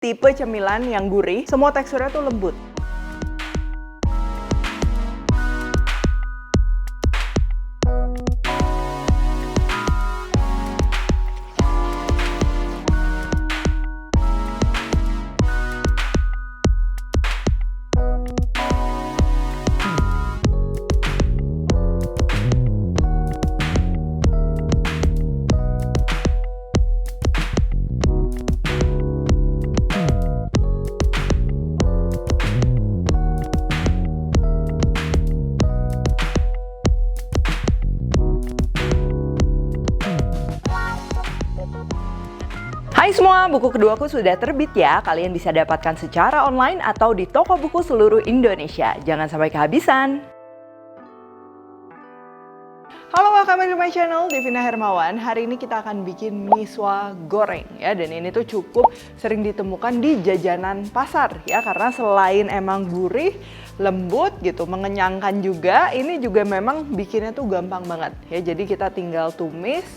tipe cemilan yang gurih, semua teksturnya tuh lembut. Hai semua, buku keduaku sudah terbit ya. Kalian bisa dapatkan secara online atau di toko buku seluruh Indonesia. Jangan sampai kehabisan. Halo, welcome to my channel, Devina Hermawan. Hari ini kita akan bikin miswa goreng ya. Dan ini tuh cukup sering ditemukan di jajanan pasar ya. Karena selain emang gurih, lembut gitu, mengenyangkan juga, ini juga memang bikinnya tuh gampang banget ya. Jadi kita tinggal tumis,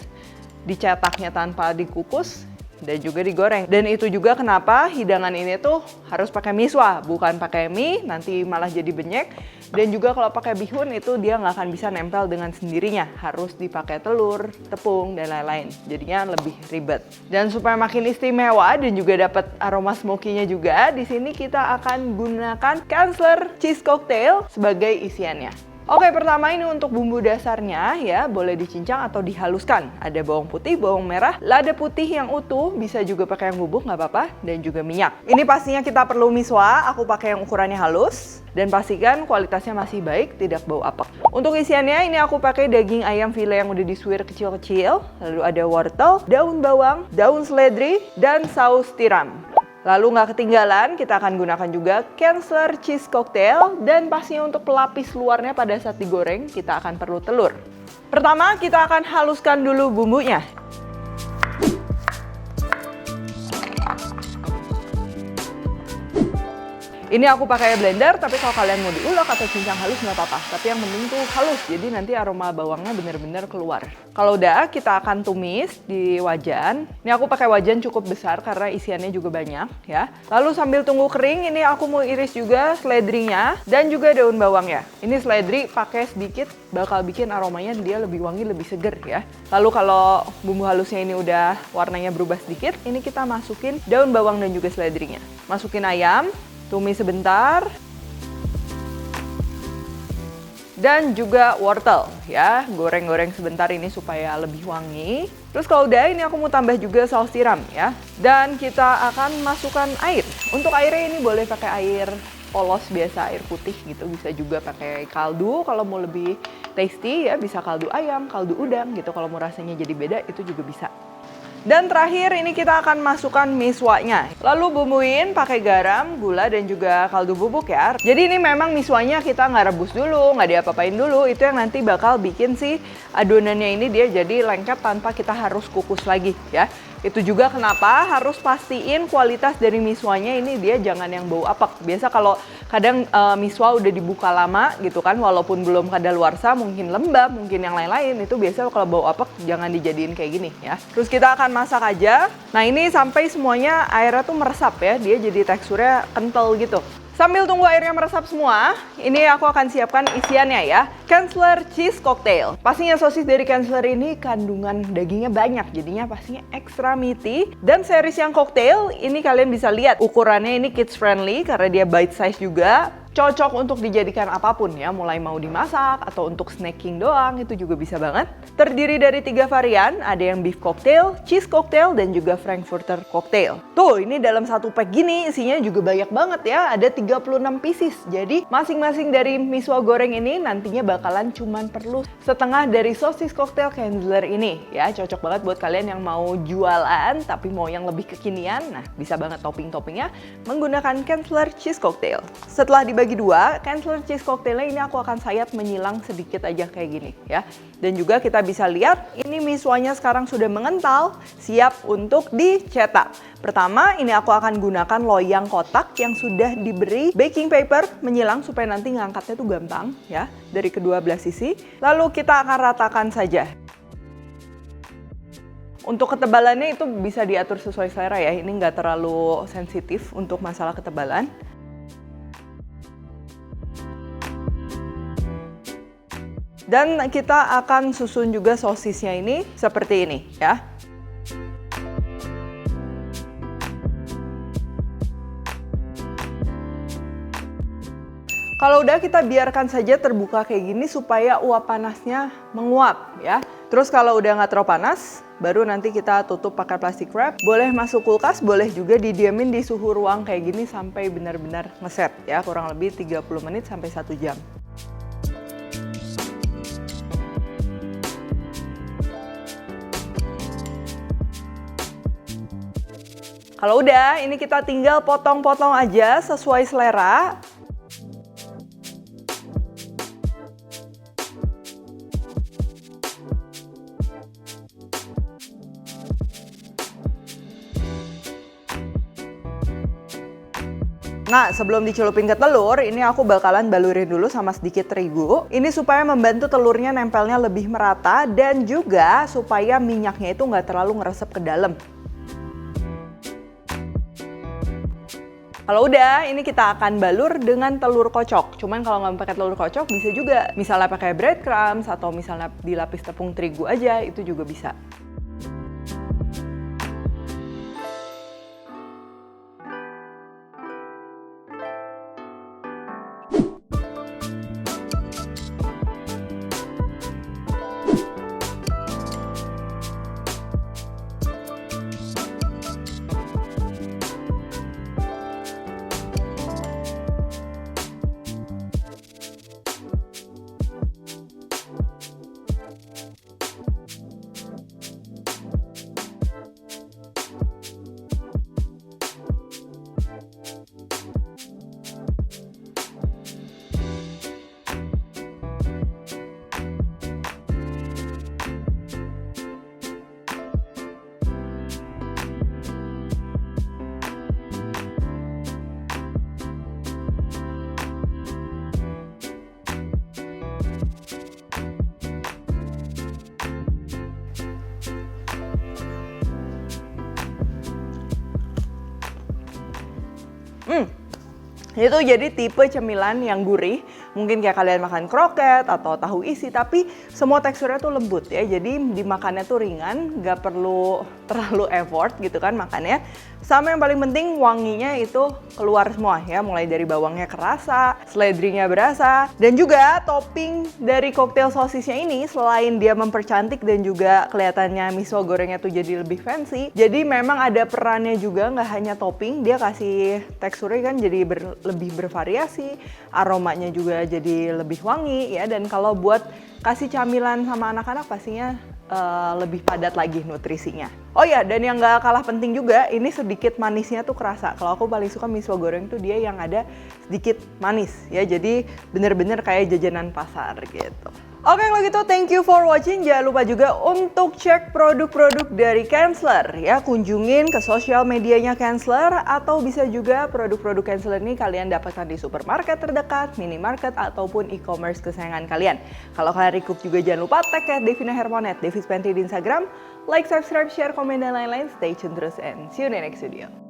dicetaknya tanpa dikukus, dan juga digoreng. Dan itu juga kenapa hidangan ini tuh harus pakai miswa, bukan pakai mie, nanti malah jadi benyek. Dan juga kalau pakai bihun itu dia nggak akan bisa nempel dengan sendirinya, harus dipakai telur, tepung, dan lain-lain. Jadinya lebih ribet. Dan supaya makin istimewa dan juga dapat aroma smoky-nya juga, di sini kita akan gunakan Kansler Cheese Cocktail sebagai isiannya. Oke, pertama ini untuk bumbu dasarnya ya, boleh dicincang atau dihaluskan. Ada bawang putih, bawang merah, lada putih yang utuh, bisa juga pakai yang bubuk nggak apa-apa, dan juga minyak. Ini pastinya kita perlu miswa, aku pakai yang ukurannya halus, dan pastikan kualitasnya masih baik, tidak bau apek. Untuk isiannya ini aku pakai daging ayam file yang udah disuir kecil-kecil, lalu ada wortel, daun bawang, daun seledri, dan saus tiram. Lalu nggak ketinggalan, kita akan gunakan juga Kansler Cheese Cocktail, dan pastinya untuk pelapis luarnya pada saat digoreng, kita akan perlu telur. Pertama, kita akan haluskan dulu bumbunya. Ini aku pakai blender, tapi kalau kalian mau diulek atau cincang halus nggak apa-apa. Tapi yang penting tuh halus, jadi nanti aroma bawangnya benar-benar keluar. Kalau udah, kita akan tumis di wajan. Ini aku pakai wajan cukup besar karena isiannya juga banyak ya. Lalu sambil tunggu kering, ini aku mau iris juga seledrinya dan juga daun bawangnya. Ini seledri pakai sedikit, bakal bikin aromanya dia lebih wangi, lebih seger ya. Lalu kalau bumbu halusnya ini udah warnanya berubah sedikit, ini kita masukin daun bawang dan juga seledrinya. Masukin ayam. Tumis sebentar, dan juga wortel ya, goreng-goreng sebentar ini supaya lebih wangi. Terus kalau udah, ini aku mau tambah juga saus tiram ya, dan kita akan masukkan air. Untuk airnya ini boleh pakai air polos biasa, air putih gitu, bisa juga pakai kaldu kalau mau lebih tasty ya, bisa kaldu ayam, kaldu udang gitu, kalau mau rasanya jadi beda itu juga bisa. Dan terakhir ini kita akan masukkan miswanya. Lalu bumbuin pakai garam, gula, dan juga kaldu bubuk ya. Jadi ini memang miswanya kita nggak rebus dulu, nggak diapa-apain dulu. Itu yang nanti bakal bikin si adonannya ini dia jadi lengket tanpa kita harus kukus lagi ya. Itu juga kenapa harus pastiin kualitas dari miswanya ini dia jangan yang bau apek. Biasa kalau kadang miswa udah dibuka lama gitu kan, walaupun belum kadaluarsa, mungkin lembab, mungkin yang lain-lain, itu biasa kalau bau apek jangan dijadiin kayak gini ya. Terus kita akan masak aja. Nah ini sampai semuanya airnya tuh meresap ya, dia jadi teksturnya kental gitu. Sambil tunggu airnya meresap semua, ini aku akan siapkan isiannya ya. Kansler Cheese Cocktail. Pastinya sosis dari Kansler ini kandungan dagingnya banyak, jadinya pastinya ekstra meaty. Dan series yang cocktail, ini kalian bisa lihat ukurannya ini kids friendly karena dia bite size juga. Cocok untuk dijadikan apapun ya, mulai mau dimasak atau untuk snacking doang, itu juga bisa banget. Terdiri dari 3 varian, ada yang beef cocktail, cheese cocktail, dan juga frankfurter cocktail. Tuh, ini dalam satu pack gini isinya juga banyak banget ya, ada 36 pieces. Jadi masing-masing dari miswa goreng ini nantinya bakalan cuman perlu setengah dari sosis cocktail Kansler ini ya. Cocok banget buat kalian yang mau jualan tapi mau yang lebih kekinian. Nah, bisa banget topping-toppingnya menggunakan Kansler Cheese Cocktail. Setelah dibagi dua, Kansler Cheese Cocktailnya ini aku akan sayat menyilang sedikit aja kayak gini ya. Dan juga kita bisa lihat ini miswanya sekarang sudah mengental, siap untuk dicetak. Pertama, ini aku akan gunakan loyang kotak yang sudah diberi baking paper menyilang supaya nanti ngangkatnya tuh gampang ya dari kedua belah sisi. Lalu kita akan ratakan saja. Untuk ketebalannya itu bisa diatur sesuai selera ya, ini nggak terlalu sensitif untuk masalah ketebalan. Dan kita akan susun juga sosisnya ini seperti ini ya. Kalau udah kita biarkan saja terbuka kayak gini supaya uap panasnya menguap ya. Terus kalau udah nggak terlalu panas, baru nanti kita tutup pakai plastic wrap. Boleh masuk kulkas, boleh juga didiamin di suhu ruang kayak gini sampai benar-benar ngeset ya, kurang lebih 30 menit sampai 1 jam. Kalau udah, ini kita tinggal potong-potong aja sesuai selera. Nah, sebelum dicelupin ke telur, ini aku bakalan balurin dulu sama sedikit terigu. Ini supaya membantu telurnya nempelnya lebih merata dan juga supaya minyaknya itu nggak terlalu ngeresep ke dalam. Kalau udah, ini kita akan balur dengan telur kocok. Cuman kalau nggak pakai telur kocok, bisa juga. Misalnya pakai breadcrumbs atau misalnya dilapis tepung terigu aja, itu juga bisa. Itu jadi tipe cemilan yang gurih, mungkin kayak kalian makan kroket atau tahu isi, tapi semua teksturnya tuh lembut ya, jadi dimakannya tuh ringan, nggak perlu terlalu effort gitu kan makannya. Sama yang paling penting wanginya itu keluar semua ya, mulai dari bawangnya kerasa, seledrinya berasa, dan juga topping dari koktail sosisnya ini selain dia mempercantik dan juga kelihatannya miso gorengnya tuh jadi lebih fancy, jadi memang ada perannya juga, nggak hanya topping, dia kasih teksturnya kan jadi lebih bervariasi, aromanya juga jadi lebih wangi ya, dan kalau buat kasih camilan sama anak-anak pastinya lebih padat lagi nutrisinya. Oh ya, dan yang nggak kalah penting juga, ini sedikit manisnya tuh kerasa. Kalau aku paling suka miso goreng tuh dia yang ada sedikit manis ya, jadi bener-bener kayak jajanan pasar gitu. Oke, kalau gitu thank you for watching. Jangan lupa juga untuk cek produk-produk dari Kensler ya. Kunjungin ke sosial medianya Kensler atau bisa juga produk-produk Kensler ini kalian dapatkan di supermarket terdekat, minimarket ataupun e-commerce kesayangan kalian. Kalau kalian recook juga jangan lupa tag ya Devina Hermonet, Devis Pantry di Instagram. Like, subscribe, share, komen dan lain-lain. Stay tune terus and see you in the next video.